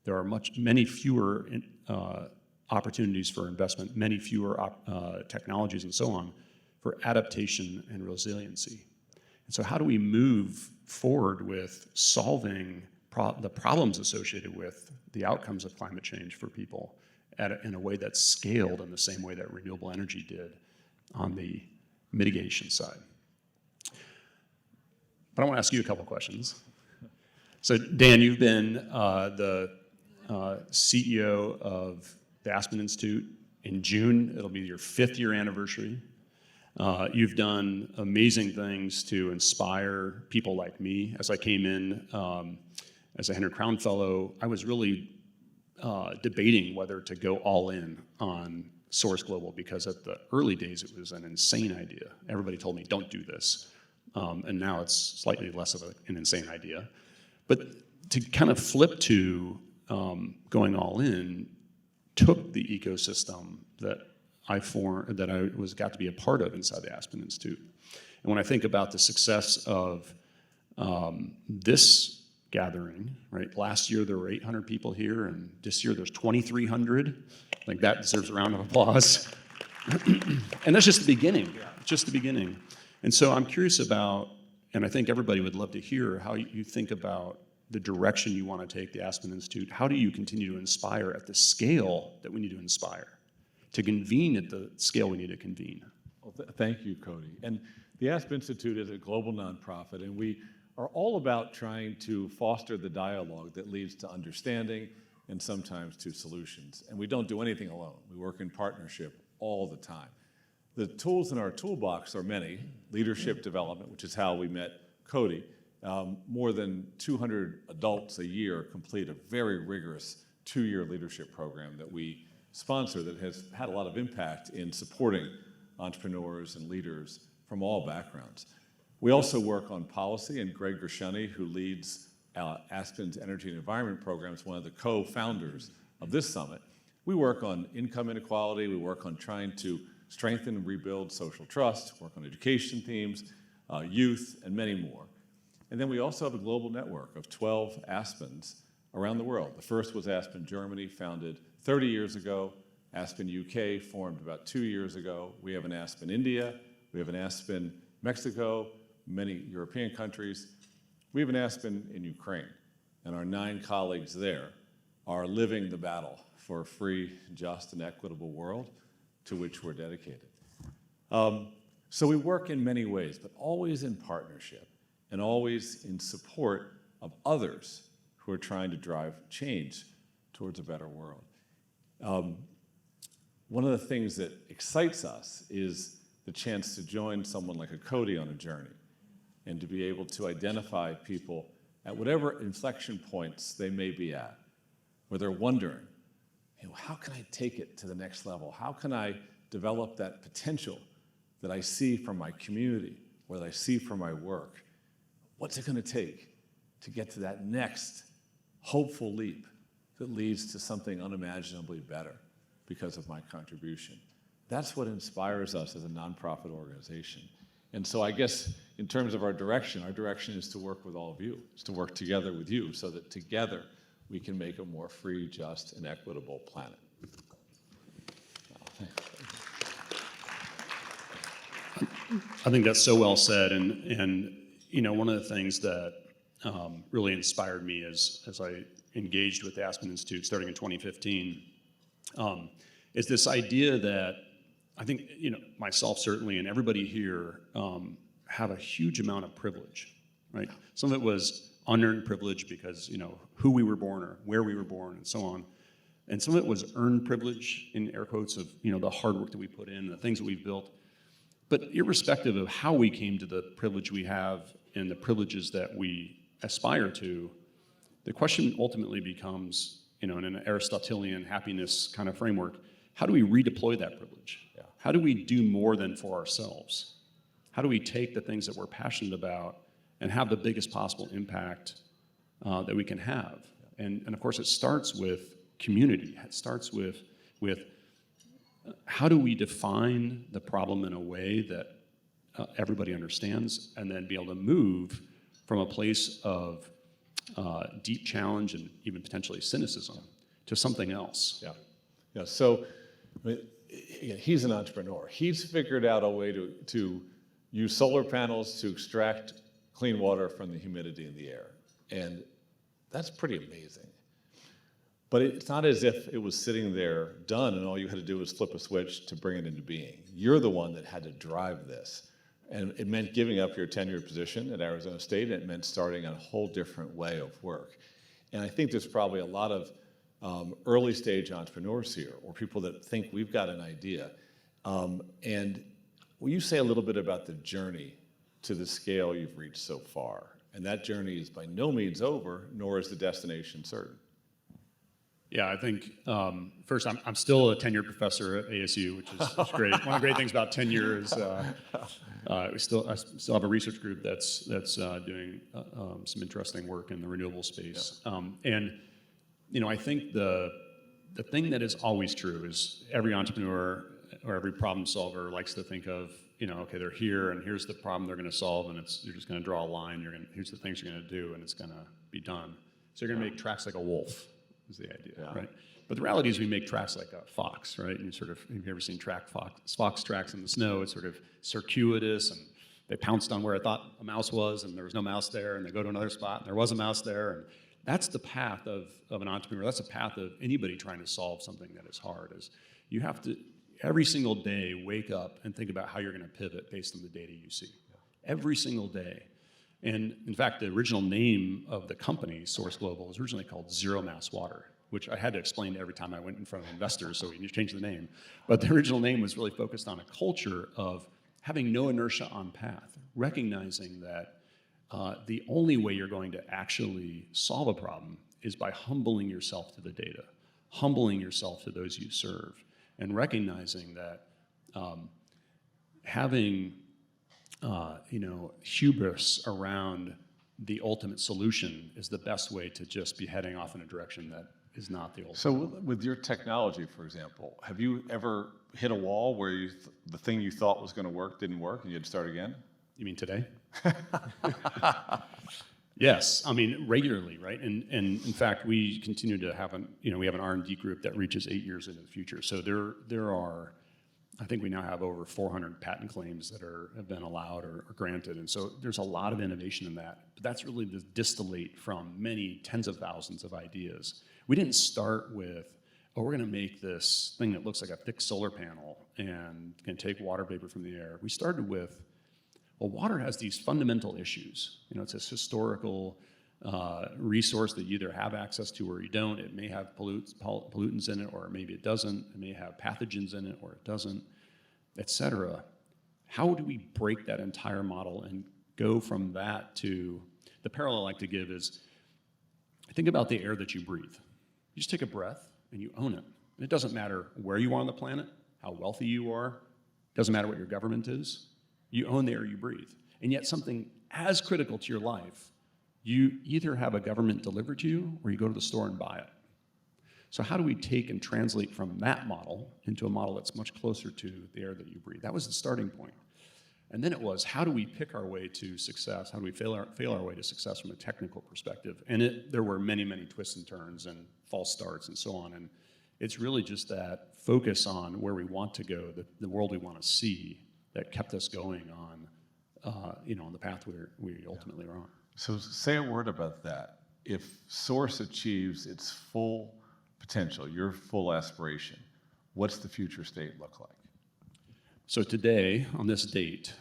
There are many fewer opportunities for investment, many fewer technologies and so on for adaptation and resiliency. And so how do we move forward with solving the problems associated with the outcomes of climate change for people in a way that's scaled in the same way that renewable energy did on the mitigation side? But I want to ask you a couple questions. So Dan, you've been the CEO of the Aspen Institute. In June, it'll be your 5th year anniversary. You've done amazing things to inspire people like me. As I came in as a Henry Crown Fellow, I was really debating whether to go all in on Source Global, because at the early days it was an insane idea. Everybody told me, don't do this. And now it's slightly less of an insane idea. But to kind of flip to going all in took the ecosystem that I got to be a part of inside the Aspen Institute. And when I think about the success of this gathering, right? Last year there were 800 people here, and this year there's 2,300. Like, that deserves a round of applause. And that's just the beginning. Just the beginning. And so I'm curious about, and I think everybody would love to hear how you think about the direction you want to take the Aspen Institute. How do you continue to inspire at the scale that we need to inspire, to convene at the scale we need to convene? Well, thank you, Cody. And the Aspen Institute is a global nonprofit, and we are all about trying to foster the dialogue that leads to understanding and sometimes to solutions. And we don't do anything alone. We work in partnership all the time. The tools in our toolbox are many. Leadership development, which is how we met Cody. More than 200 adults a year complete a very rigorous 2-year leadership program that we sponsor that has had a lot of impact in supporting entrepreneurs and leaders from all backgrounds. We also work on policy, and Greg Gershuni, who leads Aspen's Energy and Environment Program, is one of the co-founders of this summit. We work on income inequality, we work on trying to strengthen and rebuild social trust, work on education themes, youth, and many more. And then we also have a global network of 12 Aspens around the world. The first was Aspen Germany, founded 30 years ago. Aspen UK formed about 2 years ago. We have an Aspen India, we have an Aspen Mexico, many European countries. We have an Aspen in Ukraine, and our 9 colleagues there are living the battle for a free, just, and equitable world to which we're dedicated. So we work in many ways, but always in partnership and always in support of others who are trying to drive change towards a better world. One of the things that excites us is the chance to join someone like a Cody on a journey and to be able to identify people at whatever inflection points they may be at, where they're wondering, how can I take it to the next level? How can I develop that potential that I see from my community, or that I see from my work? What's it going to take to get to that next hopeful leap that leads to something unimaginably better because of my contribution? That's what inspires us as a nonprofit organization. And so I guess in terms of our direction is to work with all of you, is to work together with you so that together we can make a more free, just, and equitable planet. I think that's so well said, and one of the things that really inspired me as I engaged with the Aspen Institute starting in 2015 is this idea that I think myself certainly and everybody here have a huge amount of privilege, right? Some of it was unearned privilege because who we were born or where we were born and so on, and some of it was earned privilege in air quotes of the hard work that we put in, the things that we've built. But irrespective of how we came to the privilege we have and the privileges that we aspire to, the question ultimately becomes, in an Aristotelian happiness kind of framework, how do we redeploy that privilege? Yeah. How do we do more than for ourselves? How do we take the things that we're passionate about and have the biggest possible impact that we can have? Yeah. And of course, it starts with community. It starts with how do we define the problem in a way that everybody understands, and then be able to move from a place of deep challenge and even potentially cynicism to something else. Yeah, yeah. So he's an entrepreneur. He's figured out a way to use solar panels to extract clean water from the humidity in the air, and that's pretty amazing. But it's not as if it was sitting there done and all you had to do was flip a switch to bring it into being. You're the one that had to drive this. And it meant giving up your tenured position at Arizona State, and it meant starting a whole different way of work. And I think there's probably a lot of early stage entrepreneurs here, or people that think we've got an idea. And will you say a little bit about the journey to the scale you've reached so far? And that journey is by no means over, nor is the destination certain. Yeah, I think first I'm still a tenured professor at ASU, which is great. One of the great things about tenure is I still have a research group that's doing some interesting work in the renewable space. Yeah. And I think the thing that is always true is every entrepreneur or every problem solver likes to think of okay, they're here and here's the problem they're going to solve, and you're just going to draw a line. Here's the things you're going to do, and it's going to be done. So you're going to make tracks like a wolf. Is the idea, yeah. Right? But the reality is we make tracks like a fox, right? And have you ever seen fox tracks in the snow? It's sort of circuitous, and they pounced on where I thought a mouse was, and there was no mouse there, and they go to another spot, and there was a mouse there, and that's the path of an entrepreneur. That's the path of anybody trying to solve something that is hard. Is you have to every single day wake up and think about how you're going to pivot based on the data you see. Yeah. Every single day. And in fact, the original name of the company, Source Global, was originally called Zero Mass Water, which I had to explain every time I went in front of investors, so we changed the name. But the original name was really focused on a culture of having no inertia on path, recognizing that the only way you're going to actually solve a problem is by humbling yourself to the data, humbling yourself to those you serve, and recognizing that having hubris around the ultimate solution is the best way to just be heading off in a direction that is not the ultimate. So with your technology, for example, have you ever hit a wall where the thing you thought was going to work didn't work and you had to start again? You mean today? Yes, I mean regularly, right? And in fact, we continue to have we have an R&D group that reaches 8 years into the future. So there are, I think we now have over 400 patent claims that have been allowed or granted, and so there's a lot of innovation in that. But that's really the distillate from many tens of thousands of ideas. We didn't start with, oh, we're going to make this thing that looks like a thick solar panel and can take water vapor from the air. We started with, well, water has these fundamental issues. It's this historical resource that you either have access to or you don't. It may have pollutants in it, or maybe it doesn't. It may have pathogens in it, or it doesn't, et cetera. How do we break that entire model and go from that to, the parallel I like to give is, think about the air that you breathe. You just take a breath and you own it. And it doesn't matter where you are on the planet, how wealthy you are, it doesn't matter what your government is. You own the air you breathe. And yet something as critical to your life, you either have a government deliver to you or you go to the store and buy it. So how do we take and translate from that model into a model that's much closer to the air that you breathe? That was the starting point. And then it was, how do we pick our way to success? How do we fail our way to success from a technical perspective? And there were many, many twists and turns and false starts and so on. And it's really just that focus on where we want to go, the world we want to see, that kept us going on, on the path we ultimately are on. So say a word about that. If Source achieves its full potential, your full aspiration, what's the future state look like? So today, on this date,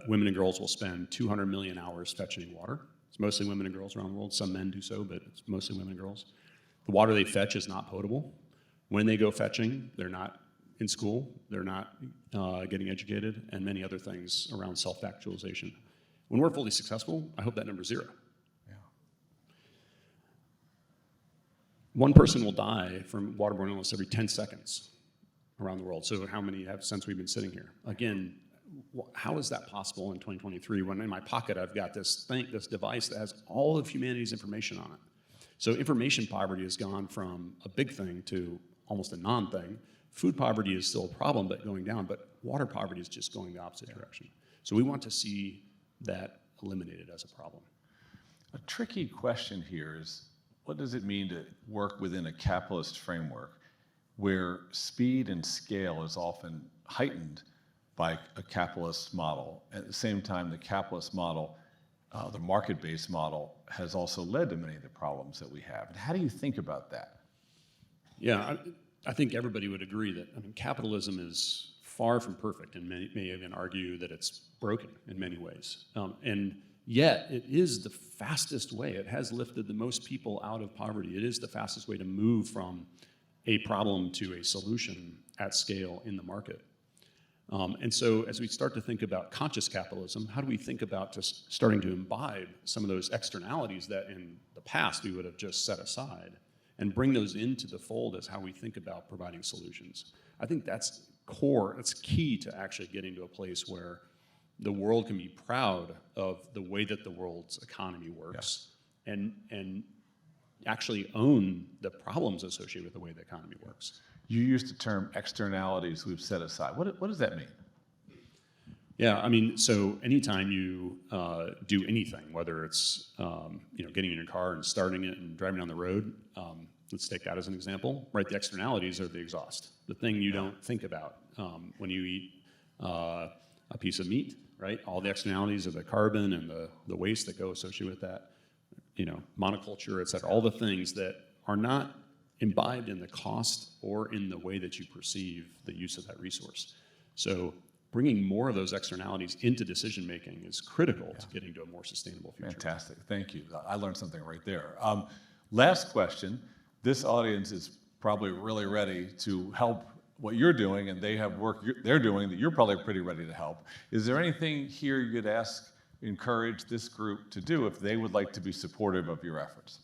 women and girls will spend 200 million hours fetching water. It's mostly women and girls around the world. Some men do so, but it's mostly women and girls. The water they fetch is not potable. When they go fetching, they're not in school, they're not getting educated, and many other things around self-actualization. When we're fully successful, I hope that number's 0. Yeah. One person will die from waterborne illness every 10 seconds around the world. So how many have since we've been sitting here? Again, how is that possible in 2023 when in my pocket I've got this device that has all of humanity's information on it? So information poverty has gone from a big thing to almost a non-thing. Food poverty is still a problem, but going down, but water poverty is just going the opposite direction. So we want to see that eliminated as a problem. A tricky question here is, what does it mean to work within a capitalist framework where speed and scale is often heightened by a capitalist model? At the same time, the capitalist model, the market-based model, has also led to many of the problems that we have. And how do you think about that? Yeah, I think everybody would agree that, capitalism is far from perfect, and many may even argue that it's broken in many ways. And yet, it is the fastest way. It has lifted the most people out of poverty. It is the fastest way to move from a problem to a solution at scale in the market. And so as we start to think about conscious capitalism, how do we think about just starting to imbibe some of those externalities that in the past we would have just set aside and bring those into the fold as how we think about providing solutions? I think that's core, it's key to actually getting to a place where the world can be proud of the way that the world's economy works, and actually own the problems associated with the way the economy works. You used the term externalities we've set aside. What does that mean? Yeah, so anytime you do anything, whether it's getting in your car and starting it and driving down the road, let's take that as an example, right? The externalities are the exhaust, the thing you don't think about when you eat a piece of meat, right? All the externalities of the carbon and the waste that go associated with that, monoculture, et cetera, all the things that are not imbibed in the cost or in the way that you perceive the use of that resource. So bringing more of those externalities into decision making is critical to getting to a more sustainable future. Fantastic, thank you. I learned something right there. Last question. This audience is probably really ready to help what you're doing, and they have work they're doing that you're probably pretty ready to help. Is there anything here you'd encourage this group to do if they would like to be supportive of your efforts?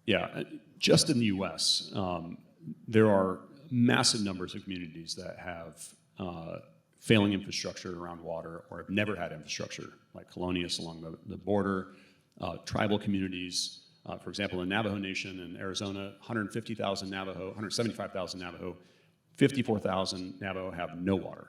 Yeah, just in the US, there are massive numbers of communities that have failing infrastructure around water or have never had infrastructure, like colonialists along the border, tribal communities. For example, the Navajo Nation in Arizona, 150,000 Navajo, 175,000 Navajo, 54,000 Navajo have no water.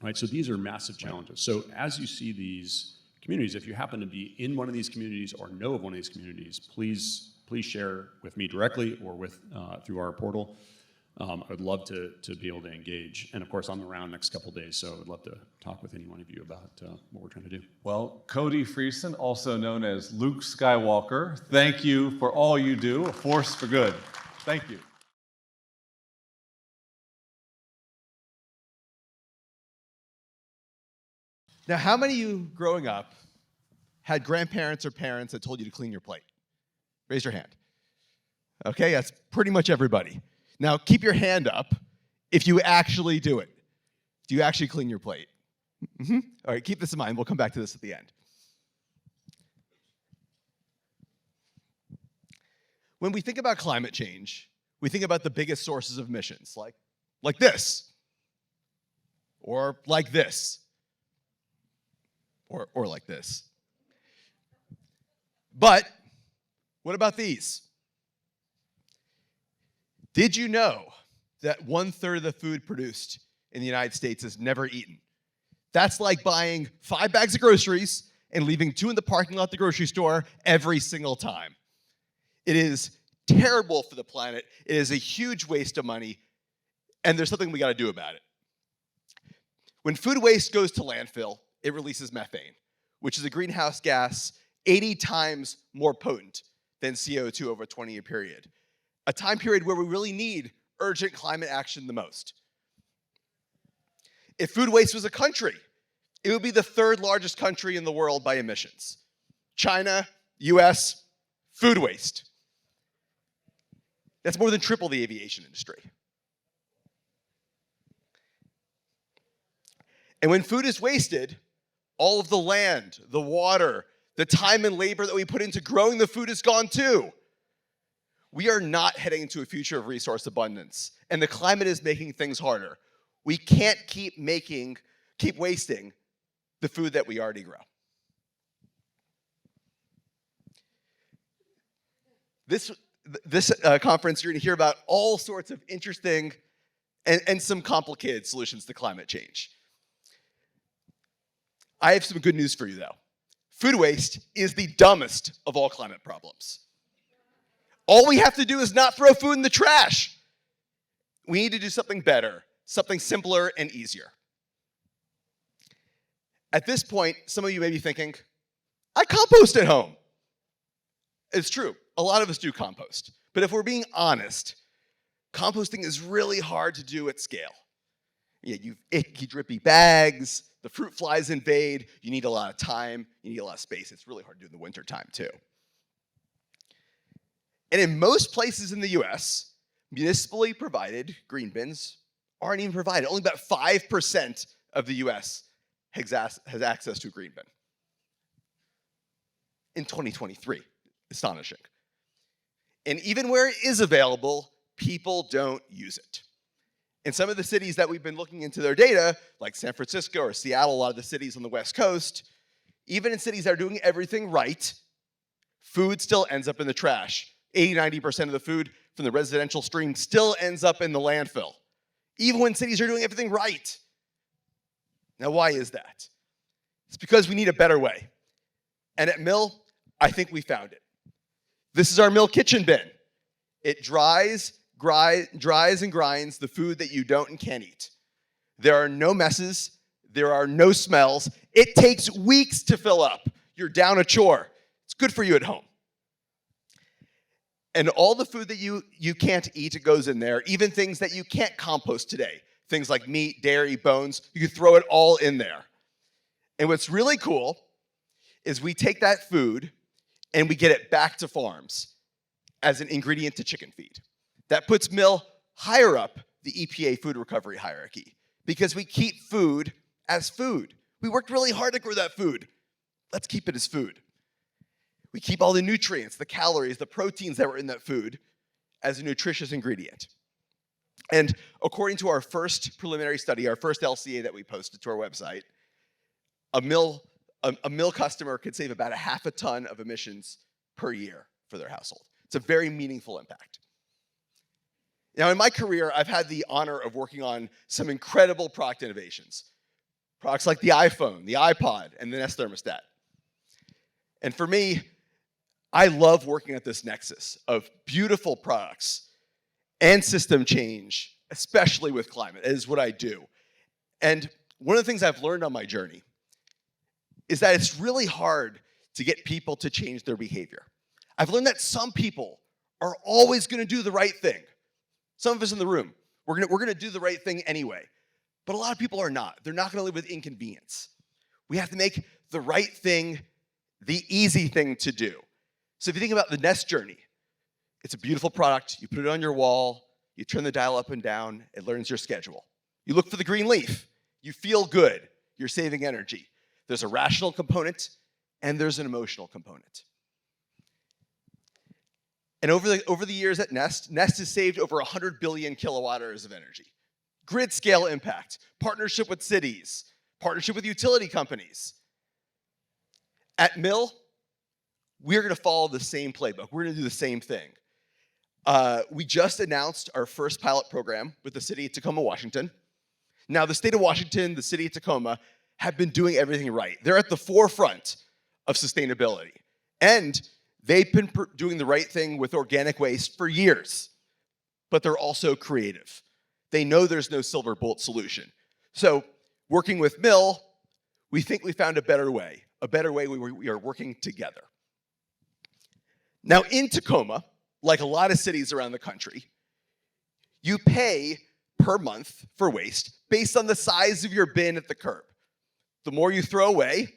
Right? So these are massive challenges. So as you see these communities, if you happen to be in one of these communities or know of one of these communities, please share with me directly or with through our portal. I would love to be able to engage. And of course, I'm around next couple days, so I would love to talk with any one of you about what we're trying to do. Well, Cody Friesen, also known as Luke Skywalker, thank you for all you do, a force for good. Thank you. Now, how many of you growing up had grandparents or parents that told you to clean your plate? Raise your hand. Okay, that's pretty much everybody. Now, keep your hand up if you actually do it. Do you actually clean your plate? Mm-hmm. All right, keep this in mind. We'll come back to this at the end. When we think about climate change, we think about the biggest sources of emissions, like this, or like this, or like this. But what about these? Did you know that 1/3 of the food produced in the United States is never eaten? That's like buying 5 bags of groceries and leaving 2 in the parking lot at the grocery store every single time. It is terrible for the planet. It is a huge waste of money, and there's something we got to do about it. When food waste goes to landfill, it releases methane, which is a greenhouse gas 80 times more potent than CO2 over a 20-year period, a time period where we really need urgent climate action the most. If food waste was a country, it would be the 3rd largest country in the world by emissions. China, US, food waste. That's more than triple the aviation industry. And when food is wasted, all of the land, the water, the time and labor that we put into growing the food is gone too. We are not heading into a future of resource abundance, and the climate is making things harder. We can't keep wasting the food that we already grow. This conference, you're going to hear about all sorts of interesting and some complicated solutions to climate change. I have some good news for you, though. Food waste is the dumbest of all climate problems. All we have to do is not throw food in the trash. We need to do something better, something simpler and easier. At this point, some of you may be thinking, I compost at home. It's true, a lot of us do compost. But if we're being honest, composting is really hard to do at scale. You have icky, drippy bags, the fruit flies invade, you need a lot of time, you need a lot of space. It's really hard to do in the wintertime, too. And in most places in the US, municipally provided green bins aren't even provided. Only about 5% of the US has access to a green bin. In 2023, astonishing. And even where it is available, people don't use it. In some of the cities that we've been looking into their data, like San Francisco or Seattle, a lot of the cities on the West Coast, even in cities that are doing everything right, food still ends up in the trash. 80-90% of the food from the residential stream still ends up in the landfill, even when cities are doing everything right. Now, why is that? It's because we need a better way. And at Mill, I think we found it. This is our Mill kitchen bin. It dries and grinds the food that you don't and can't eat. There are no messes. There are no smells. It takes weeks to fill up. You're down a chore. It's good for you at home. And all the food that you can't eat goes in there, even things that you can't compost today. Things like meat, dairy, bones, you can throw it all in there. And what's really cool is we take that food and we get it back to farms as an ingredient to chicken feed. That puts Mill higher up the EPA food recovery hierarchy because we keep food as food. We worked really hard to grow that food. Let's keep it as food. We keep all the nutrients, the calories, the proteins that were in that food as a nutritious ingredient. And according to our first preliminary study, our first LCA that we posted to our website, a mill customer could save about 0.5 ton of emissions per year for their household. It's a very meaningful impact. Now, in my career, I've had the honor of working on some incredible product innovations. Products like the iPhone, the iPod, and the Nest thermostat. And for me, I love working at this nexus of beautiful products and system change, especially with climate. It is what I do. And one of the things I've learned on my journey is that it's really hard to get people to change their behavior. I've learned that some people are always going to do the right thing. Some of us in the room, we're going to do the right thing anyway. But a lot of people are not. They're not going to live with inconvenience. We have to make the right thing the easy thing to do. So if you think about the Nest journey, it's a beautiful product. You put it on your wall. You turn the dial up and down. It learns your schedule. You look for the green leaf. You feel good. You're saving energy. There's a rational component, and there's an emotional component. And over the years at Nest has saved over 100 billion kilowatt hours of energy. Grid scale impact, partnership with cities, partnership with utility companies. At Mill, we're going to follow the same playbook. We're going to do the same thing. We just announced our first pilot program with the city of Tacoma, Washington. Now, the state of Washington, the city of Tacoma, have been doing everything right. They're at the forefront of sustainability. And they've been doing the right thing with organic waste for years. But they're also creative. They know there's no silver bullet solution. So, working with Mill, we think we found a better way where we are working together. Now, in Tacoma, like a lot of cities around the country, you pay per month for waste based on the size of your bin at the curb. The more you throw away,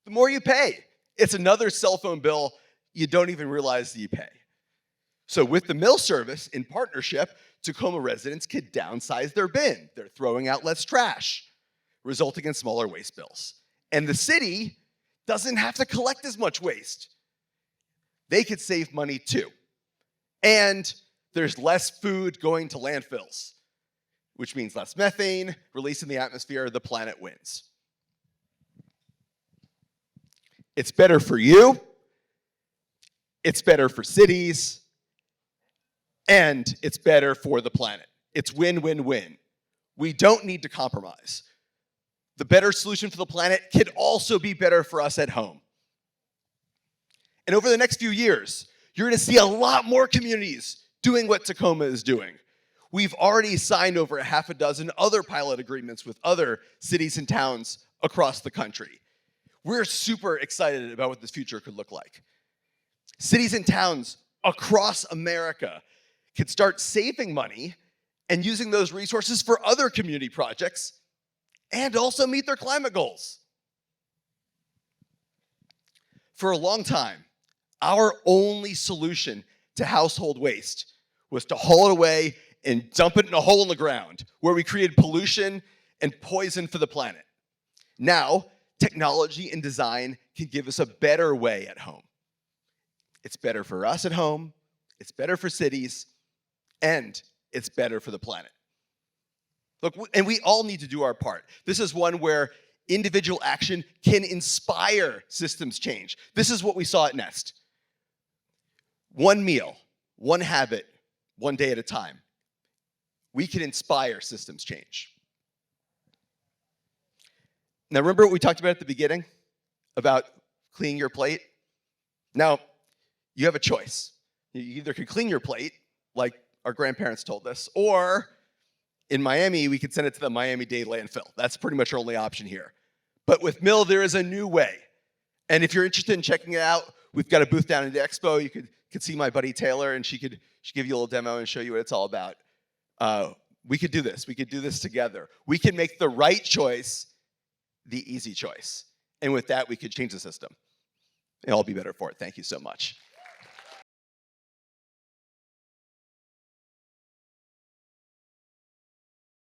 the more you pay. It's another cell phone bill you don't even realize that you pay. So with the Mill service, in partnership, Tacoma residents could downsize their bin. They're throwing out less trash, resulting in smaller waste bills. And the city doesn't have to collect as much waste. They could save money too. And there's less food going to landfills, which means less methane released in the atmosphere. The planet wins. It's better for you. It's better for cities. And it's better for the planet. It's win-win-win. We don't need to compromise. The better solution for the planet could also be better for us at home. And over the next few years, you're going to see a lot more communities doing what Tacoma is doing. We've already signed over 6 other pilot agreements with other cities and towns across the country. We're super excited about what this future could look like. Cities and towns across America can start saving money and using those resources for other community projects and also meet their climate goals. For a long time, our only solution to household waste was to haul it away and dump it in a hole in the ground where we created pollution and poison for the planet. Now, technology and design can give us a better way at home. It's better for us at home, it's better for cities, and it's better for the planet. Look, and we all need to do our part. This is one where individual action can inspire systems change. This is what we saw at Nest. One meal, one habit, one day at a time. We can inspire systems change. Now, remember what we talked about at the beginning about cleaning your plate? Now, you have a choice. You either could clean your plate, like our grandparents told us, or in Miami, we could send it to the Miami-Dade landfill. That's pretty much our only option here. But with Mill, there is a new way. And if you're interested in checking it out, we've got a booth down in the expo. You could see my buddy Taylor, and she could give you a little demo and show you what it's all about. We could do this. We could do this together. We can make the right choice the easy choice. And with that, we could change the system. And I'll be better for it. Thank you so much.